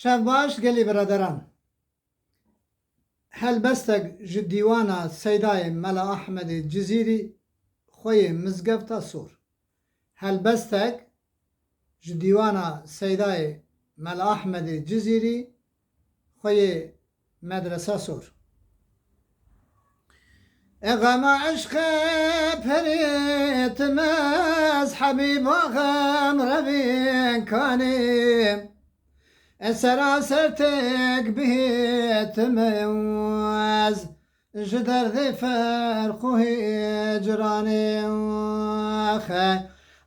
شاف باش قالي برادران هل بستك جديوانا سيداي ملا أحمد الجزيري خوي مزقفتا سور هل بستك جديوانا سيداي ملا أحمد الجزيري خوي مدرسة سور اغم عشق بريت مز حبيب غم ربين كاني سراستك بيت موز جدر ذي فرقه جراني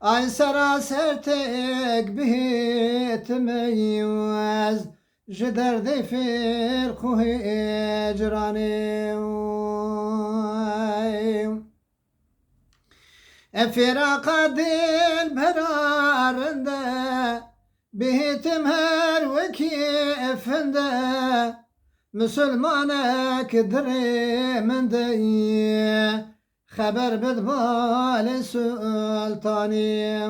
اي سراستك بيت موز جدر ذي فرقه جراني فراق دين برارنده بهتم هر وكيفنده مسلمانك دري من دي خبر بدبال سلطاني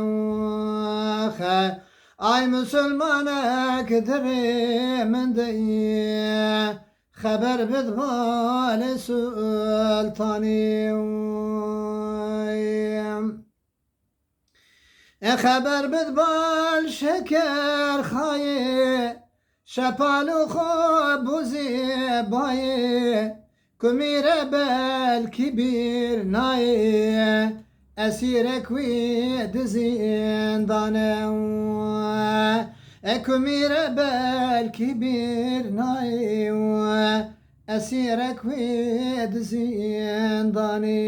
اي مسلمانك دري من دي خبر بدبال سلطاني خبر بدبال شكر خايه شپالو خوب زیبایه کمیره بل کبیر نایه اسیرک وید زندانه کمیره بل کبیر نایه اسیرک وید زندانه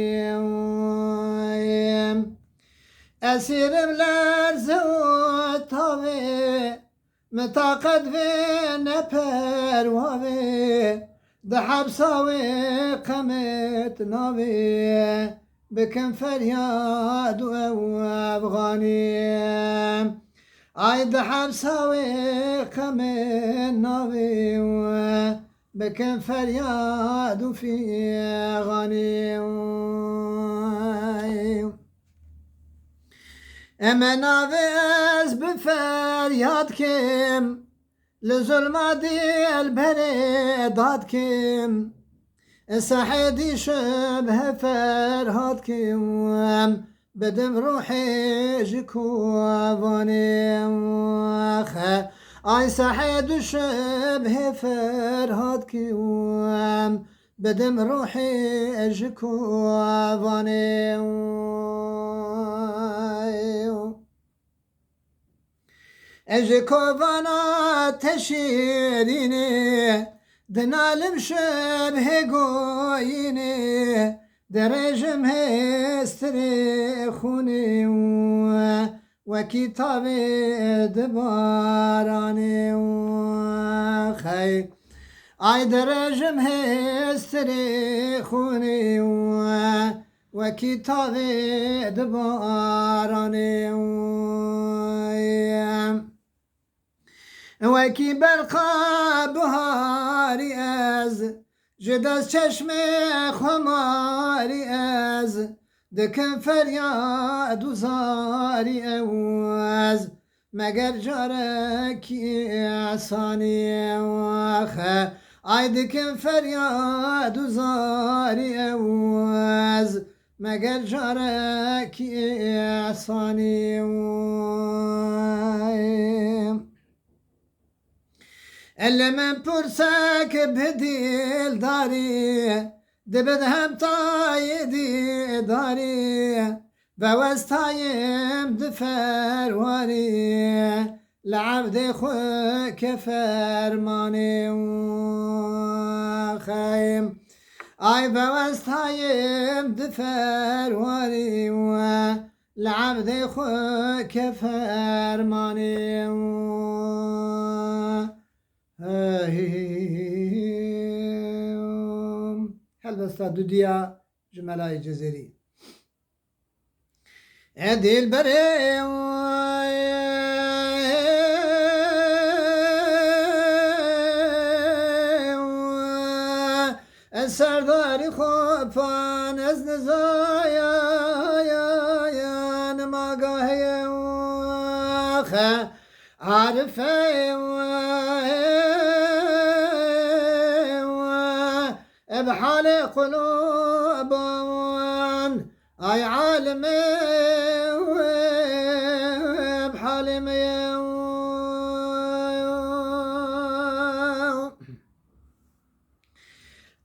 اسیرم لرزه و تاوه متاقد في نبر وابي دحب ساوي قمت نابي بكم فرياد وابغاني اي دحب ساوي قمت نابي بكم فرياد في اغاني اما نافز بفرياد كم لظلمة ديال بريدات كم سحيدي شبه فرهاد كم بدم روحي جكوافاني اي سحيد شبه فرهاد كم بدم روحي جكوافاني اجكوفانا تشيريني دنالم شبه قويني درجم هستريخوني وكتابي دباراني خي اي درجم هستريخوني وكتابي دباراني وكي برقى بهاري از جدز چشم خماري از دكن فرياد وزاري اوز مگر جارك اعصاني واخه اي دكن فرياد وزاري اوز مگر جارك اعصاني اللي من برسك بديل داري دبد هم تايدي داري بوستايم دفر واري لعبد خو كفرماني خايم اي بوستايم دفر واري لعبد خو كفرماني هل بس دوديا جملاء جزيري عدي البري السرداري خوفان ازنزايا يا نما قاهي عارفه بحال قلوبهم أي عالمي بحال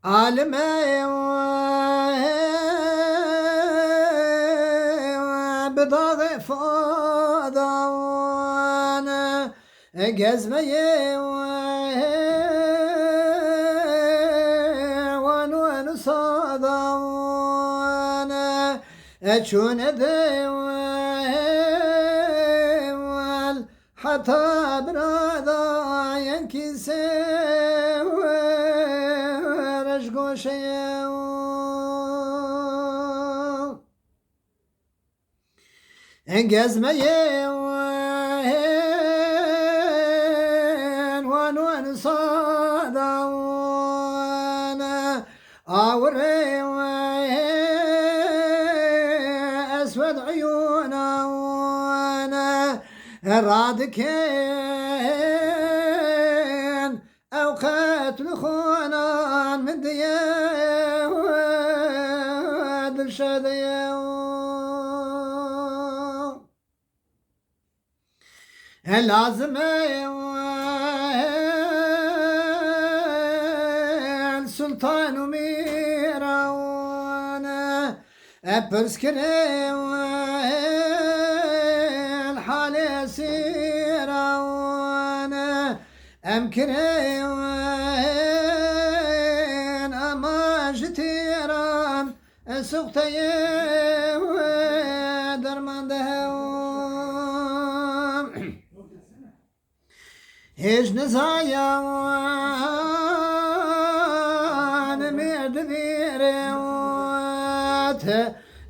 عالمي بضاغ فاضان قزمي وان صادان شون ذوال حتى برادا ينكسي رشقوشي قزمي وان صادان آوري أسود عيونا رادكين أو قتل خونا من دياد الشديو لازم السلطان ميرانا برسكري الحال سيرانا أمكري أما جتيران سقطي درمان دهو هيج نزايا نميد بيريوات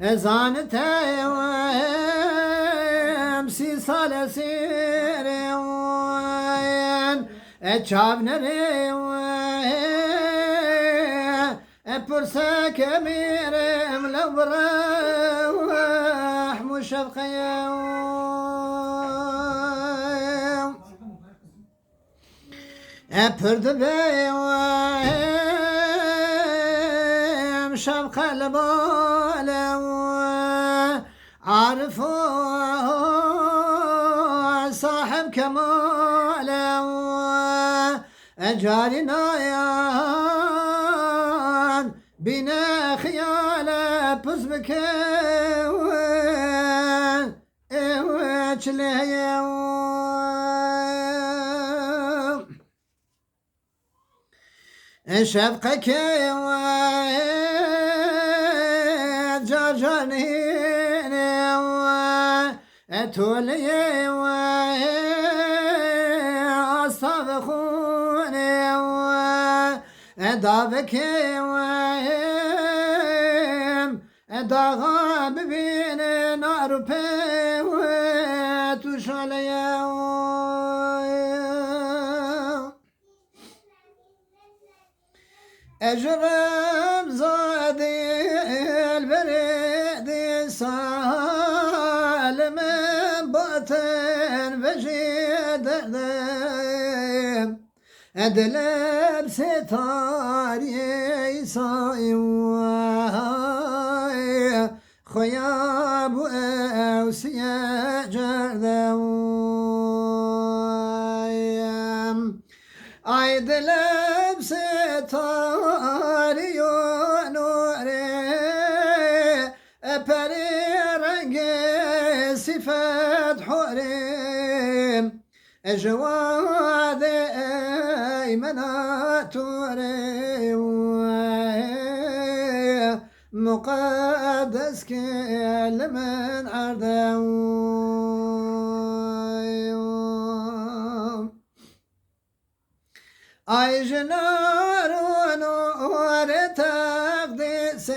زانت امسي سالسيريوان اتشاب نريوان برساك ميرم لبراح مشفقيا أبرد بيوم شبق البالو عارفو صاحب كمالو أجاري نايان بنا خياله بزبك شفقك جاجاني تولي أصطبخوني دابك داغاب بين نار بيوت وشاليا أجرب زادي البريد سالم باطن بجيد أدلب ستاري صايم خياب وأوسيا جردوم عيد لبس طاري ونوري أبري رنق صفات حوري جواد أيمنات توري مقدس كل من عردوم أي جنار ونور تقديس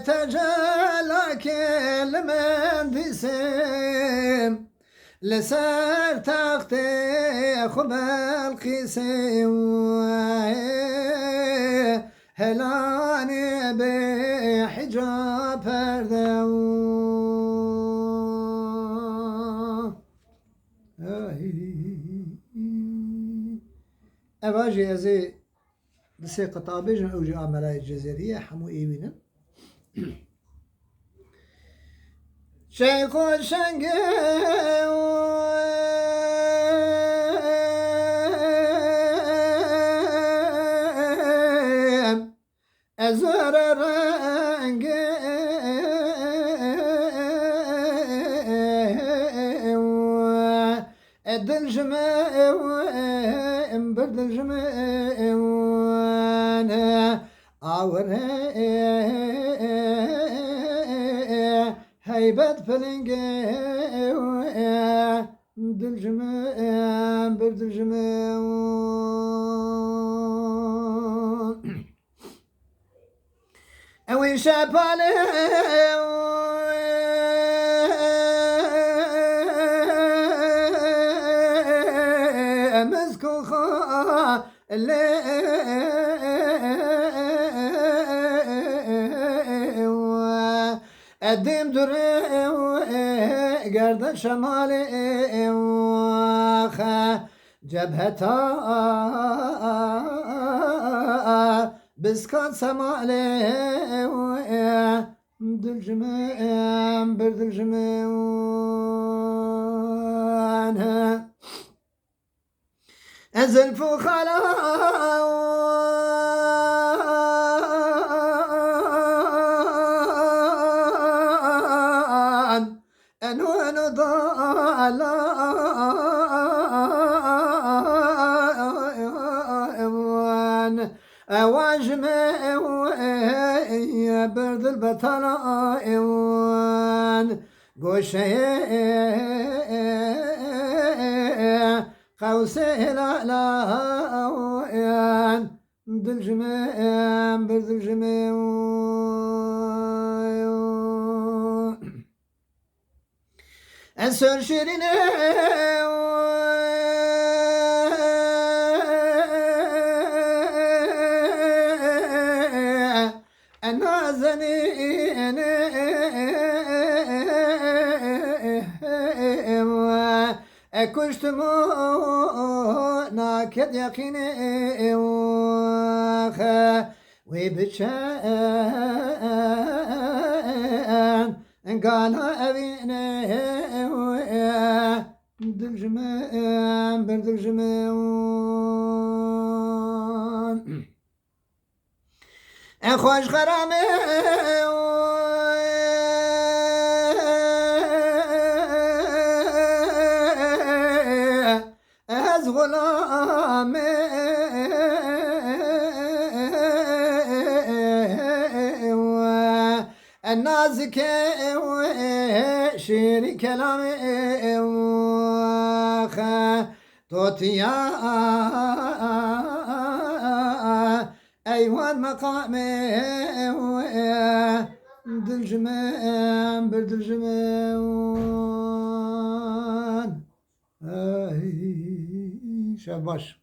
تجلى كل من ديسم لسر تختي خب القيسي هلاني بحجاب پردو أواجه أزي دسي قطابيجن أوجي عملاء الجزائرية حمو إيوينا شيخ الشنقي أزور الرنق الدلجم برد الجم عور هيبة فلنق دلجم برد الجم وين شابالي مسكوخا اللي الديم دري قرد شمالي جبهتها بسكان سمالي دلجمان برد الجمان أزل فخلا أنوان ضالان أواجم برد البطلان قوشي قوسي لا دلجمان برد الجمان أنسر شيرين أنا زنين كشت ناكد يقيني وبتشان قال أبينا دلجمان برد الجمان خوش غرامي از غلامي النازك شيري كلامي توتيا أيوان مقامي دلجمان برد الجمان شاباش.